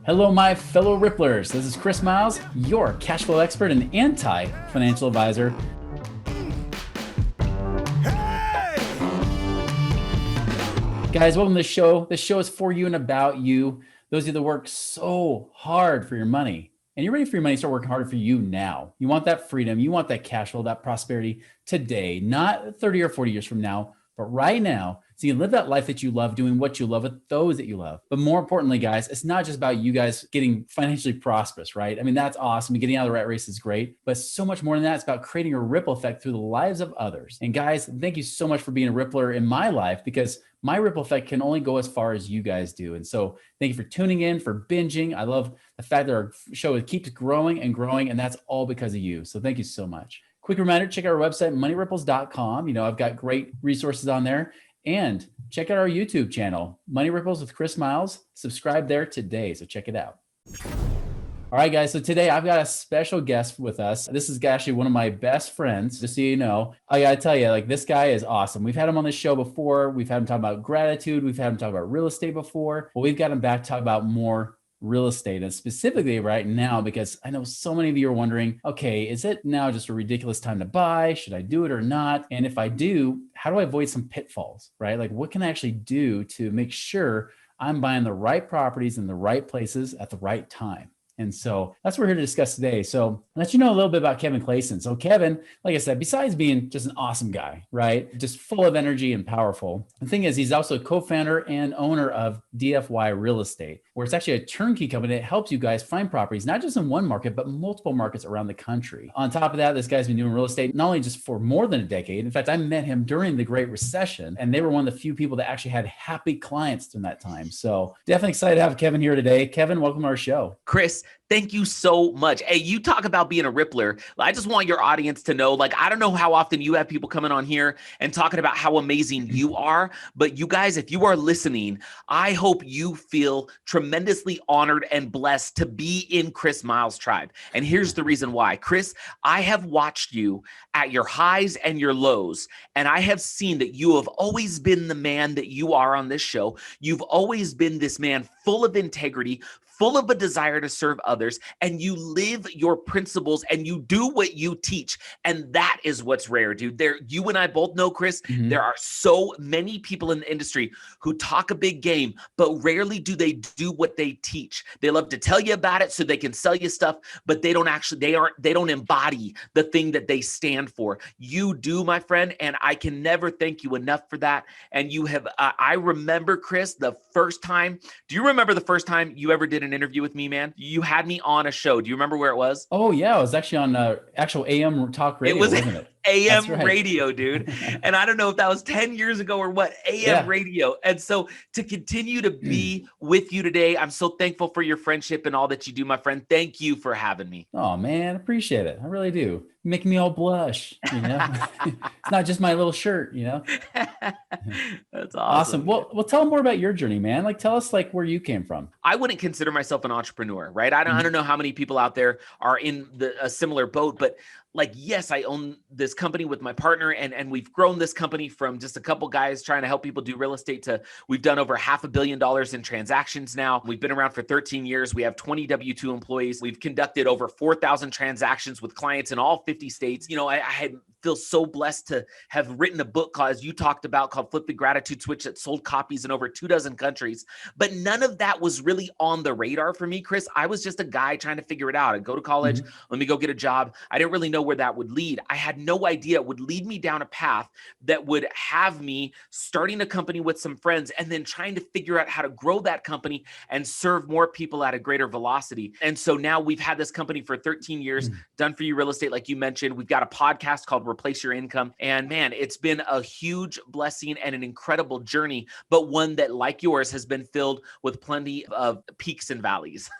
Hello, my fellow Ripplers. This is Chris Miles, your cash flow expert and anti-financial advisor. Guys, welcome to the show. This show is for you and about you. Those of you that work so hard for your money and you're ready for your money to start working harder for you now. You want that freedom. You want that cash flow, that prosperity today, not 30 or 40 years from now, but right now. So you can live that life that you love, doing what you love with those that you love. But more importantly, guys, it's not just about you guys getting financially prosperous, right? I mean, that's awesome. Getting out of the rat race is great, but so much more than that. It's about creating a ripple effect through the lives of others. And guys, thank you so much for being a Rippler in my life, because my ripple effect can only go as far as you guys do. And so thank you for tuning in, for binging. I love the fact that our show keeps growing and growing, and that's all because of you. So thank you so much. Quick reminder, check out our website, moneyripples.com. You know, I've got great resources on there. And check out our YouTube channel, Money Ripples with Chris Miles. Subscribe there today, so check it out. All right, guys, so today I've got a special guest with us. This is actually one of my best friends, just so you know. I gotta tell you, like, this guy is awesome. We've had him on the show before. We've had him talk about gratitude. We've had him talk about real estate before. Well, we've got him back to talk about more real estate, and specifically right now, because I know so many of you are wondering, okay, is it now just a ridiculous time to buy? Should I do it or not? And if I do, how do I avoid some pitfalls, right? Like, what can I actually do to make sure I'm buying the right properties in the right places at the right time? And so that's what we're here to discuss today. So I'll let you know a little bit about Kevin Clayson. So Kevin, like I said, besides being just an awesome guy, right? Just full of energy and powerful. The thing is, he's also a co-founder and owner of DFY Real Estate, where it's actually a turnkey company that helps you guys find properties, not just in one market, but multiple markets around the country. On top of that, this guy's been doing real estate not only just for more than a decade. In fact, I met him during the Great Recession, and they were one of the few people that actually had happy clients during that time. So definitely excited to have Kevin here today. Kevin, welcome to our show. Chris, thank you so much. Hey, you talk about being a Rippler. I just want your audience to know, like, I don't know how often you have people coming on here and talking about how amazing you are, but you guys, if you are listening, I hope you feel tremendously honored and blessed to be in Chris Miles' tribe. And here's the reason why. Chris, I have watched you at your highs and your lows, and I have seen that you have always been the man that you are on this show. You've always been this man full of integrity, full of a desire to serve others, and you live your principles and you do what you teach. And that is what's rare, dude. You and I both know, Chris, there are so many people in the industry who talk a big game, but rarely do they do what they teach. They love to tell you about it so they can sell you stuff, but they don't embody the thing that they stand for. You do, my friend, and I can never thank you enough for that. And you have, I remember, Chris, do you remember the first time you ever did an interview with me, man? You had me on a show. Do you remember where it was? Oh yeah, it was actually on actual AM talk radio, wasn't it? AM radio, dude. And I don't know if that was 10 years ago or what, AM radio. And so to continue to be with you today, I'm so thankful for your friendship and all that you do, my friend. Thank you for having me. Oh man, appreciate it. I really do. Making me all blush, you know. It's not just my little shirt, you know. That's awesome. Well, tell them more about your journey, man. Like, tell us like where you came from. I wouldn't consider myself an entrepreneur, right? I don't know how many people out there are in a similar boat, but like, yes, I own this company with my partner, and we've grown this company from just a couple guys trying to help people do real estate to we've done over $500 million in transactions now. We've been around for 13 years. We have 20 W-2 employees. We've conducted over 4,000 transactions with clients in all 50 states. You know, I feel so blessed to have written a book, as you talked about, called Flip the Gratitude Switch, that sold copies in over 24 countries. But none of that was really on the radar for me, Chris. I was just a guy trying to figure it out. I'd go to college, let me go get a job. I didn't really know where that would lead. I had no idea it would lead me down a path that would have me starting a company with some friends and then trying to figure out how to grow that company and serve more people at a greater velocity. And so now we've had this company for 13 years, done for you real estate, like you mentioned. We've got a podcast called Replace Your Income. And man, it's been a huge blessing and an incredible journey, but one that, like yours, has been filled with plenty of peaks and valleys.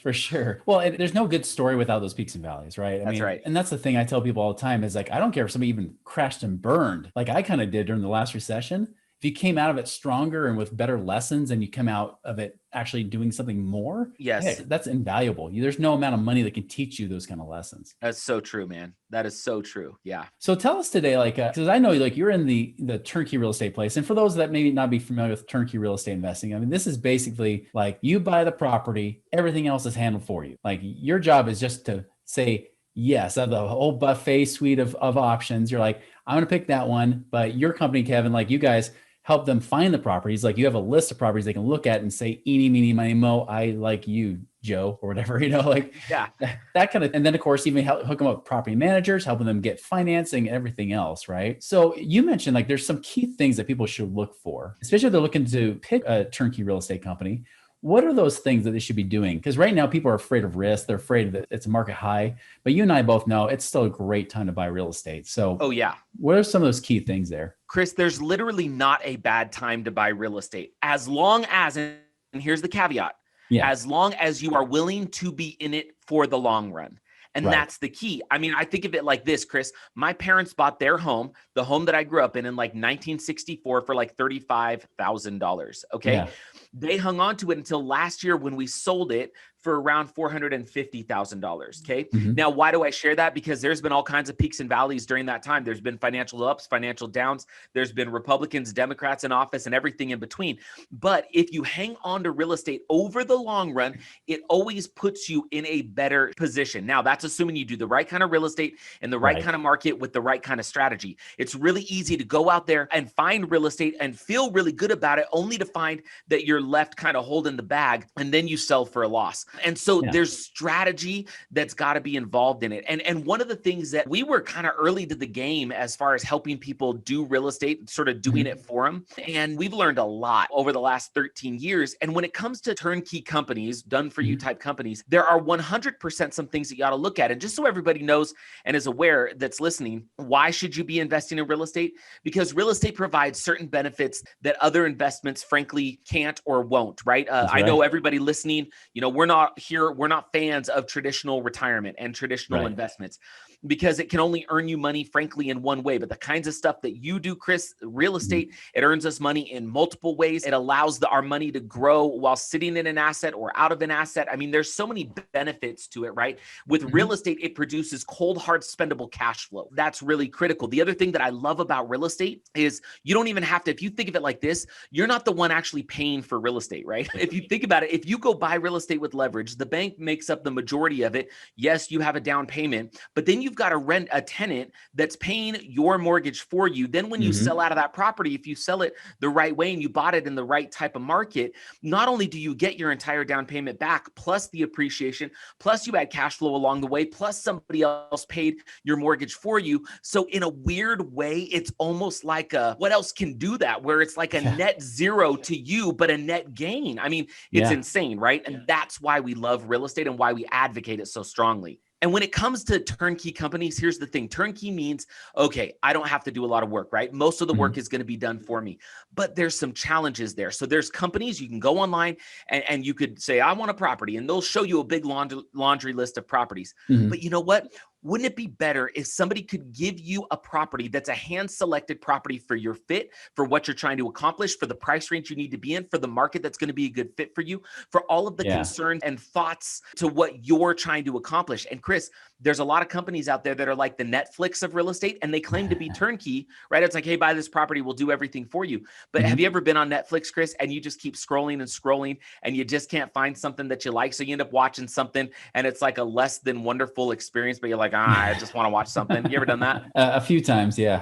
For sure. Well, there's no good story without those peaks and valleys, right? That's right. And that's the thing I tell people all the time is like, I don't care if somebody even crashed and burned, like I kind of did during the last recession. If if you came out of it stronger and with better lessons and you come out of it actually doing something more, Yes. hey, that's invaluable. There's no amount of money that can teach you those kind of lessons. That's so true, man. That is so true. Yeah. So tell us today, like, because I know like you're in the turnkey real estate place. And for those that maybe not be familiar with turnkey real estate investing, I mean, this is basically like you buy the property, everything else is handled for you. Like your job is just to say, yes, of the whole buffet suite of options. You're like, I'm going to pick that one. But your company, Kevin, like you guys help them find the properties. Like you have a list of properties they can look at and say, eeny, meeny, miny, mo, I like you, Joe, or whatever, like Yeah. that kind of, and then of course, even hook them up with property managers, helping them get financing, everything else. Right. So you mentioned like, there's some key things that people should look for, especially if they're looking to pick a turnkey real estate company. What are those things that they should be doing? Because right now people are afraid of risk. They're afraid that it's a market high, but you and I both know it's still a great time to buy real estate. So Oh, yeah. what are some of those key things there? Chris, there's literally not a bad time to buy real estate as long as, and here's the caveat, Yeah. as long as you are willing to be in it for the long run. And Right. that's the key. I mean, I think of it like this, Chris. My parents bought their home, the home that I grew up in like 1964 for like $35,000. Okay. Yeah. They hung on to it until last year when we sold it for around $450,000. Okay. Mhm. Now, why do I share that? Because there's been all kinds of peaks and valleys during that time. There's been financial ups, financial downs. There's been Republicans, Democrats in office, and everything in between. But if you hang on to real estate over the long run, it always puts you in a better position. Now, that's assuming you do the right kind of real estate in the right kind of market with the right kind of strategy. It's really easy to go out there and find real estate and feel really good about it, only to find that you're left kind of holding the bag and then you sell for a loss. And so there's strategy that's got to be involved in it. And one of the things that we were kind of early to the game as far as helping people do real estate, sort of doing it for them. And we've learned a lot over the last 13 years. And when it comes to turnkey companies, done for you type companies, there are 100% some things that you got to look at. And just so everybody knows and is aware that's listening, why should you be investing in real estate? Because real estate provides certain benefits that other investments frankly can't or won't, right? I know everybody listening, we're not fans of traditional retirement and traditional investments because it can only earn you money, frankly, in one way. But the kinds of stuff that you do, Chris, real estate, it earns us money in multiple ways. It allows our money to grow while sitting in an asset or out of an asset. I mean, there's so many benefits to it, right? With real estate, it produces cold, hard, spendable cash flow. That's really critical. The other thing that I love about real estate is you don't even have to, if you think of it like this, you're not the one actually paying for real estate, right? If you think about it, if you go buy real estate with leverage, the bank makes up the majority of it. Yes, you have a down payment, but then you've got to rent a tenant that's paying your mortgage for you. Then when you sell out of that property, if you sell it the right way and you bought it in the right type of market, not only do you get your entire down payment back, plus the appreciation, plus you had cash flow along the way, plus somebody else paid your mortgage for you. So in a weird way, it's almost like what else can do that? Where it's like a net zero to you, but a net gain. I mean, it's insane, right? And that's why we love real estate and why we advocate it so strongly. And when it comes to turnkey companies, here's the thing. Turnkey means, okay, I don't have to do a lot of work, right? Most of the work is going to be done for me, but there's some challenges there. So there's companies you can go online and you could say, I want a property, and they'll show you a big laundry list of properties. But you know what? Wouldn't it be better if somebody could give you a property that's a hand-selected property for your fit, for what you're trying to accomplish, for the price range you need to be in, for the market that's going to be a good fit for you, for all of the concerns and thoughts to what you're trying to accomplish? And Chris, there's a lot of companies out there that are like the Netflix of real estate, and they claim to be turnkey, right? It's like, hey, buy this property, we'll do everything for you. But have you ever been on Netflix, Chris, and you just keep scrolling and scrolling, and you just can't find something that you like? So you end up watching something, and it's like a less than wonderful experience, but you're like, I just want to watch something. You ever done that? A few times, yeah.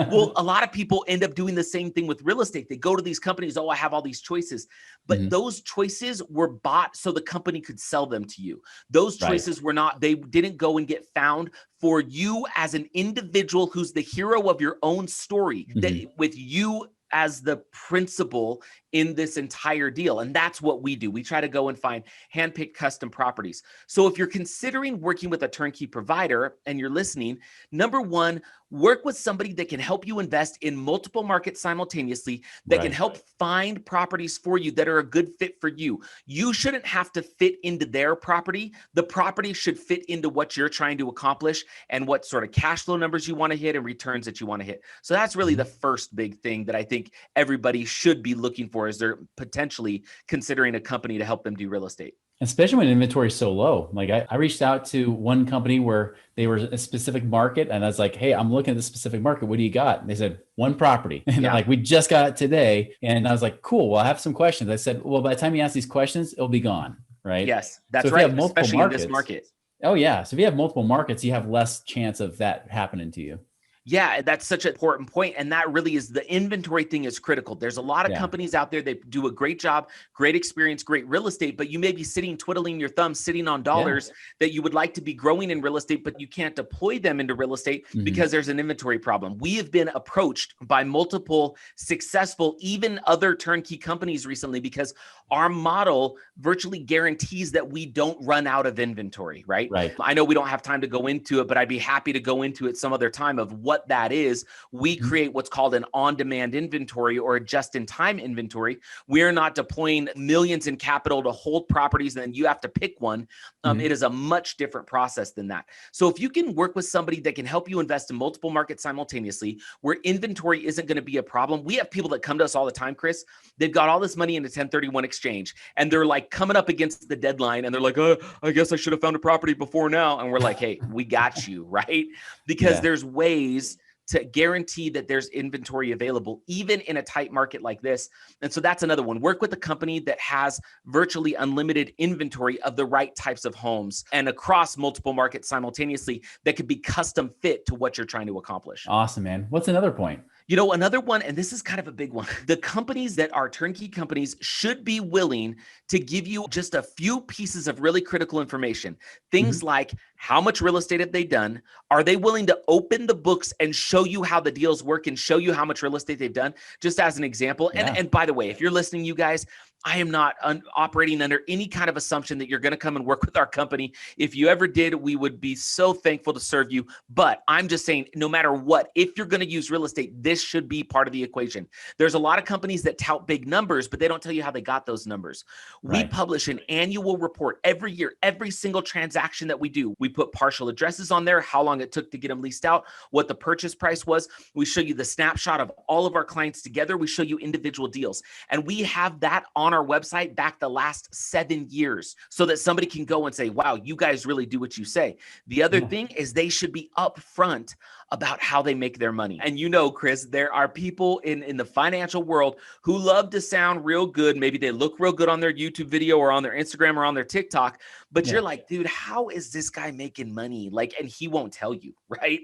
Well, a lot of people end up doing the same thing with real estate. They go to these companies, oh, I have all these choices. But those choices were bought so the company could sell them to you. Those choices were not, they didn't go and get found for you as an individual who's the hero of your own story, that with you as the principal in this entire deal. And that's what we do. We try to go and find handpicked custom properties. So if you're considering working with a turnkey provider and you're listening, number one, Work with somebody that can help you invest in multiple markets simultaneously, that can help find properties for you that are a good fit for you. You shouldn't have to fit into their property. The property should fit into what you're trying to accomplish and what sort of cash flow numbers you want to hit and returns that you want to hit. So that's really the first big thing that I think everybody should be looking for as they're potentially considering a company to help them do real estate. Especially when inventory is so low. Like I reached out to one company where they were a specific market, and I was like, hey, I'm looking at this specific market. What do you got? And they said, one property. And they're like, we just got it today. And I was like, cool, well, I have some questions. I said, well, by the time you ask these questions, it'll be gone, right? Yes, that's right. Especially in this market. Oh yeah. So if you have multiple markets, you have less chance of that happening to you. Yeah, that's such an important point. And that really is, the inventory thing is critical. There's a lot of companies out there that do a great job, great experience, great real estate, but you may be sitting, twiddling your thumbs, sitting on dollars that you would like to be growing in real estate, but you can't deploy them into real estate because there's an inventory problem. We have been approached by multiple successful, even other turnkey companies recently, because our model virtually guarantees that we don't run out of inventory, right? I know we don't have time to go into it, but I'd be happy to go into it some other time of what that is. We create what's called an on-demand inventory or a just-in-time inventory. We're not deploying millions in capital to hold properties and then you have to pick one. It is a much different process than that. So if you can work with somebody that can help you invest in multiple markets simultaneously, where inventory isn't going to be a problem. We have people that come to us all the time, Chris. They've got all this money in a 1031 exchange and they're like coming up against the deadline and they're like, I guess I should have found a property before now. And we're like, hey, we got you, right? Because there's ways to guarantee that there's inventory available, even in a tight market like this. And so that's another one. Work with a company that has virtually unlimited inventory of the right types of homes and across multiple markets simultaneously that could be custom fit to what you're trying to accomplish. Awesome, man. What's another point? You know, another one, and this is kind of a big one, the companies that are turnkey companies should be willing to give you just a few pieces of really critical information. Things like, how much real estate have they done? Are they willing to open the books and show you how the deals work and show you how much real estate they've done? Just as an example. And by the way, if you're listening, you guys, I am not operating under any kind of assumption that you're going to come and work with our company. If you ever did, we would be so thankful to serve you. But I'm just saying, no matter what, if you're going to use real estate, this should be part of the equation. There's a lot of companies that tout big numbers, but they don't tell you how they got those numbers. We publish an annual report every year, every single transaction that we do. We put partial addresses on there, how long it took to get them leased out, what the purchase price was. We show you the snapshot of all of our clients together. We show you individual deals. And we have that on our website back the last 7 years so that somebody can go and say, wow, you guys really do what you say. The other thing is they should be upfront about how they make their money. And you know, Chris, there are people in the financial world who love to sound real good. Maybe they look real good on their YouTube video or on their Instagram or on their TikTok, but you're like, dude, how is this guy making money? Like, and he won't tell you, right?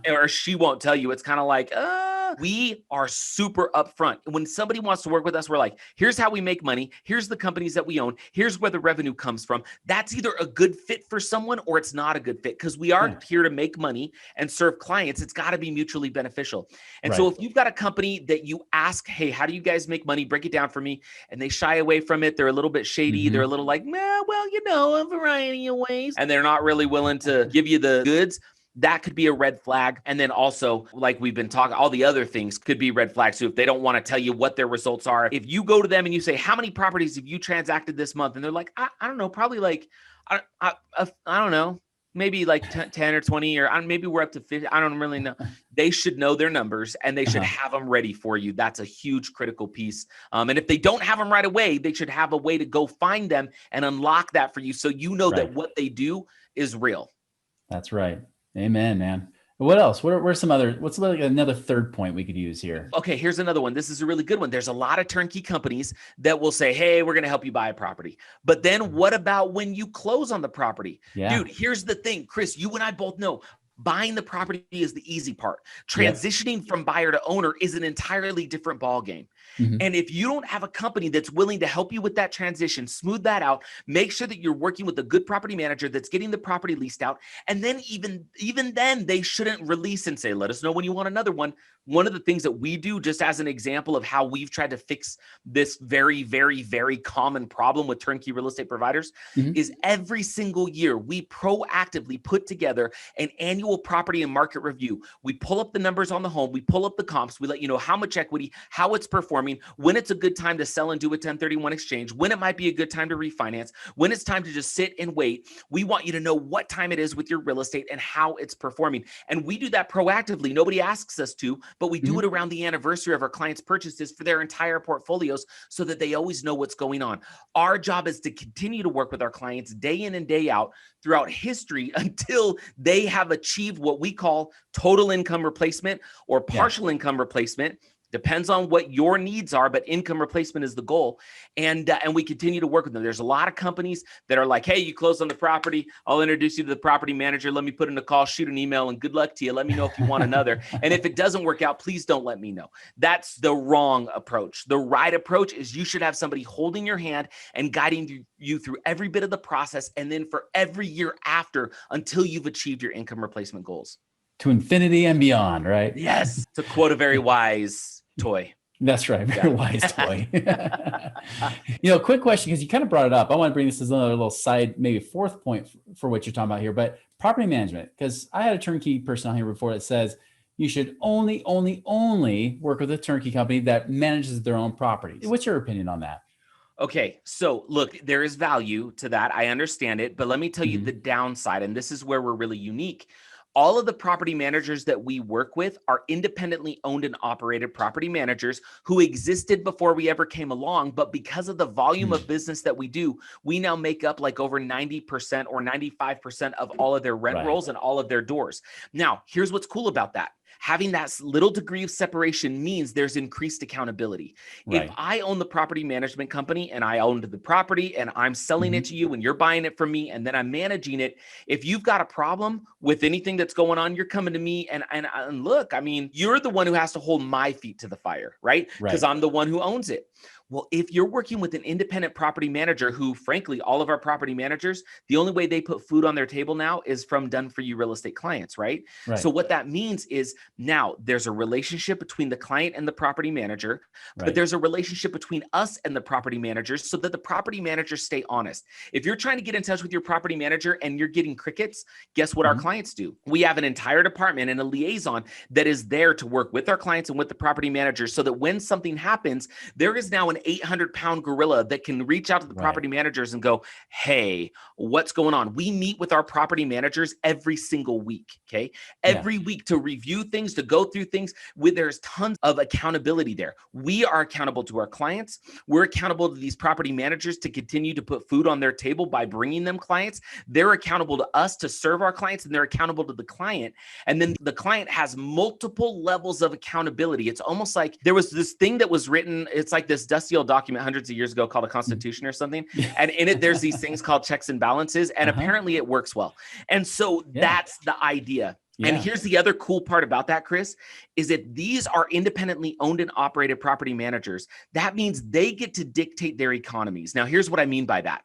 Or she won't tell you. It's kind of like, we are super upfront. When somebody wants to work with us, we're like, here's how we make money. Here's the companies that we own. Here's where the revenue comes from. That's either a good fit for someone or it's not a good fit, because we are here to make money and serve clients. It's got to be mutually beneficial. And so if you've got a company that you ask, hey, how do you guys make money? Break it down for me. And they shy away from it. They're a little bit shady. They're a little like, well, you know, a variety of ways. And they're not really willing to give you the goods. That could be a red flag. And then also, like we've been talking, all the other things could be red flags. So if they don't want to tell you what their results are, if you go to them and you say, how many properties have you transacted this month? And they're like, I don't know, probably like, I don't know, maybe like 10 or 20, or maybe we're up to 50. I don't really know. They should know their numbers and they should have them ready for you. That's a huge critical piece. And if they don't have them right away, they should have a way to go find them and unlock that for you. So you know that what they do is real. That's right. Amen, man. What else? What's like another third point we could use here? Okay, here's another one. This is a really good one. There's a lot of turnkey companies that will say, hey, we're going to help you buy a property. But then what about when you close on the property? Dude, here's the thing, Chris, you and I both know buying the property is the easy part. Transitioning from buyer to owner is an entirely different ballgame. Mhm. And if you don't have a company that's willing to help you with that transition, smooth that out, make sure that you're working with a good property manager that's getting the property leased out. And then even then, they shouldn't release and say, let us know when you want another one. One of the things that we do, just as an example of how we've tried to fix this very, very, very common problem with turnkey real estate providers, Mhm. is every single year we proactively put together an annual property and market review. We pull up the numbers on the home, we pull up the comps, we let you know how much equity, how it's performing, when it's a good time to sell and do a 1031 exchange, when it might be a good time to refinance, when it's time to just sit and wait. We want you to know what time it is with your real estate and how it's performing. And we do that proactively. Nobody asks us to, but we do Mhm. it around the anniversary of our clients' purchases for their entire portfolios so that they always know what's going on. Our job is to continue to work with our clients day in and day out throughout history until they have achieved what we call total income replacement or partial income replacement. Depends on what your needs are, but income replacement is the goal. And we continue to work with them. There's a lot of companies that are like, hey, you closed on the property. I'll introduce you to the property manager. Let me put in a call, shoot an email, and good luck to you. Let me know if you want another. And if it doesn't work out, please don't let me know. That's the wrong approach. The right approach is you should have somebody holding your hand and guiding you through every bit of the process. And then for every year after until you've achieved your income replacement goals. To infinity and beyond, right? Yes. To quote a very wise toy. That's right. Very wise toy. Quick question, because you kind of brought it up. I want to bring this as another little side, maybe fourth point for what you're talking about here, but property management, because I had a turnkey person on here before that says you should only work with a turnkey company that manages their own properties. What's your opinion on that? Okay, so look, there is value to that. I understand it, but let me tell you the downside, and this is where we're really unique. All of the property managers that we work with are independently owned and operated property managers who existed before we ever came along. But because of the volume of business that we do, we now make up like over 90% or 95% of all of their rent rolls and all of their doors. Now, here's what's cool about that. Having that little degree of separation means there's increased accountability. If I own the property management company and I owned the property and I'm selling it to you and you're buying it from me and then I'm managing it, if you've got a problem with anything that's going on, you're coming to me and look, I mean, you're the one who has to hold my feet to the fire, right? Because I'm the one who owns it. Well, if you're working with an independent property manager who, frankly, all of our property managers, the only way they put food on their table now is from done for you real estate clients, right? So what that means is now there's a relationship between the client and the property manager, but there's a relationship between us and the property managers so that the property managers stay honest. If you're trying to get in touch with your property manager and you're getting crickets, guess what our clients do? We have an entire department and a liaison that is there to work with our clients and with the property managers so that when something happens, there is now an 800-pound gorilla that can reach out to the property managers and go, hey, what's going on? We meet with our property managers every single week, okay? Every week to review things, to go through things. There's tons of accountability there. We are accountable to our clients. We're accountable to these property managers to continue to put food on their table by bringing them clients. They're accountable to us to serve our clients, and they're accountable to the client. And then the client has multiple levels of accountability. It's almost like there was this thing that was written. It's like this dusty old document hundreds of years ago called a constitution or something. And in it, there's these things called checks and balances. And apparently it works well. And so that's the idea. And here's the other cool part about that, Chris, is that these are independently owned and operated property managers. That means they get to dictate their economies. Now, here's what I mean by that.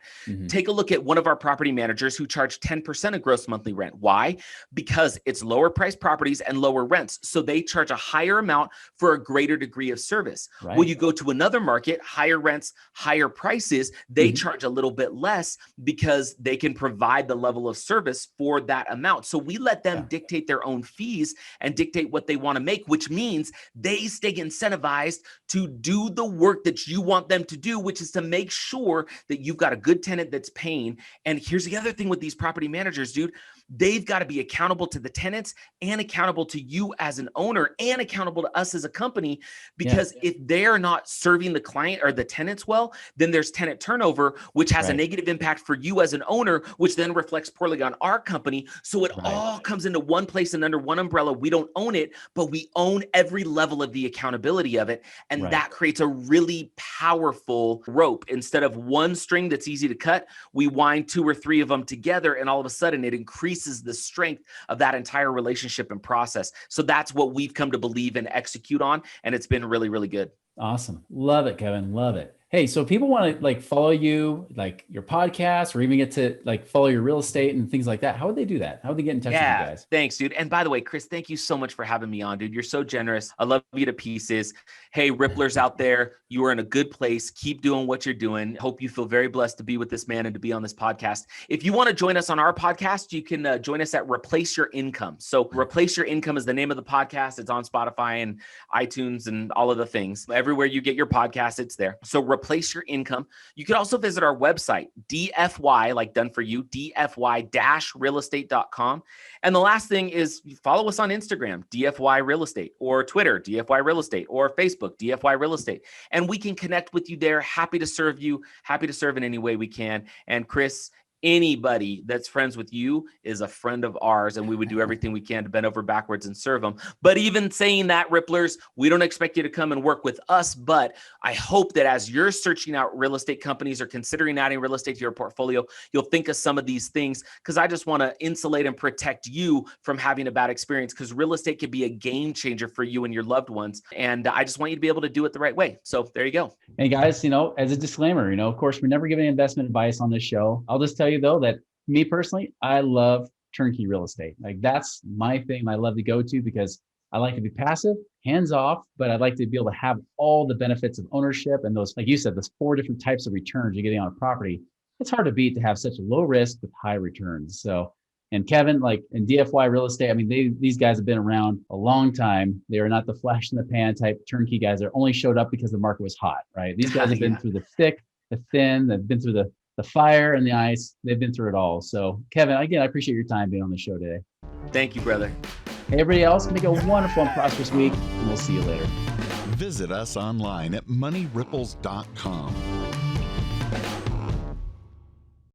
Take a look at one of our property managers who charge 10% of gross monthly rent. Why? Because it's lower priced properties and lower rents. So they charge a higher amount for a greater degree of service. When you go to another market, higher rents, higher prices, they charge a little bit less because they can provide the level of service for that amount. So we let them dictate their own fees and dictate what they want to make, which means they stay incentivized to do the work that you want them to do, which is to make sure that you've got a good tenant that's paying. And here's the other thing with these property managers, dude. They've got to be accountable to the tenants and accountable to you as an owner and accountable to us as a company, because if they're not serving the client or the tenants well, then there's tenant turnover, which has a negative impact for you as an owner, which then reflects poorly on our company. So it all comes into one place and under one umbrella. We don't own it, but we own every level of the accountability of it. And that creates a really powerful rope. Instead of one string that's easy to cut, we wind two or three of them together, and all of a sudden it increases the strength of that entire relationship and process. So that's what we've come to believe and execute on. And it's been really, really good. Awesome. Love it, Kevin. Love it. Hey, so people want to like follow you, like your podcast, or even get to like follow your real estate and things like that. How would they do that? How would they get in touch with you Yeah, guys? thanks, dude. And by the way, Chris, thank you so much for having me on, dude. You're so generous. I love you to pieces. Hey, Ripplers out there, you are in a good place. Keep doing what you're doing. Hope you feel very blessed to be with this man and to be on this podcast. If you want to join us on our podcast, you can join us at Replace Your Income. So Replace Your Income is the name of the podcast. It's on Spotify and iTunes and all of the things. Everywhere you get your podcast, it's there. So Replace Your Income. You can also visit our website, DFY, like done for you, DFY-realestate.com. And the last thing is follow us on Instagram, DFY Real Estate, or Twitter, DFY Real Estate, or Facebook, DFY Real Estate. And we can connect with you there. Happy to serve you, happy to serve in any way we can. And Chris, anybody that's friends with you is a friend of ours, and we would do everything we can to bend over backwards and serve them. But even saying that, Ripplers, we don't expect you to come and work with us, but I hope that as you're searching out real estate companies or considering adding real estate to your portfolio, you'll think of some of these things, because I just want to insulate and protect you from having a bad experience, because real estate could be a game changer for you and your loved ones. And I just want you to be able to do it the right way. So there you go. And guys, as a disclaimer, of course, we're never giving investment advice on this show. I'll just tell you though, that me personally, I love turnkey real estate. Like that's my thing I love to go to, because I like to be passive, hands off, but I'd like to be able to have all the benefits of ownership and those, like you said, those 4 different types of returns you're getting on a property. It's hard to beat to have such a low risk with high returns. So, and Kevin, like in DFY Real Estate, I mean, these guys have been around a long time. They are not the flash in the pan type turnkey guys that only showed up because the market was hot, right? These guys have been through the thick, the thin, they've been through the fire and the ice. They've been through it all. So Kevin, again, I appreciate your time being on the show today. Thank you, brother. Hey, everybody else, make a wonderful and prosperous week, and we'll see you later. Visit us online at moneyripples.com.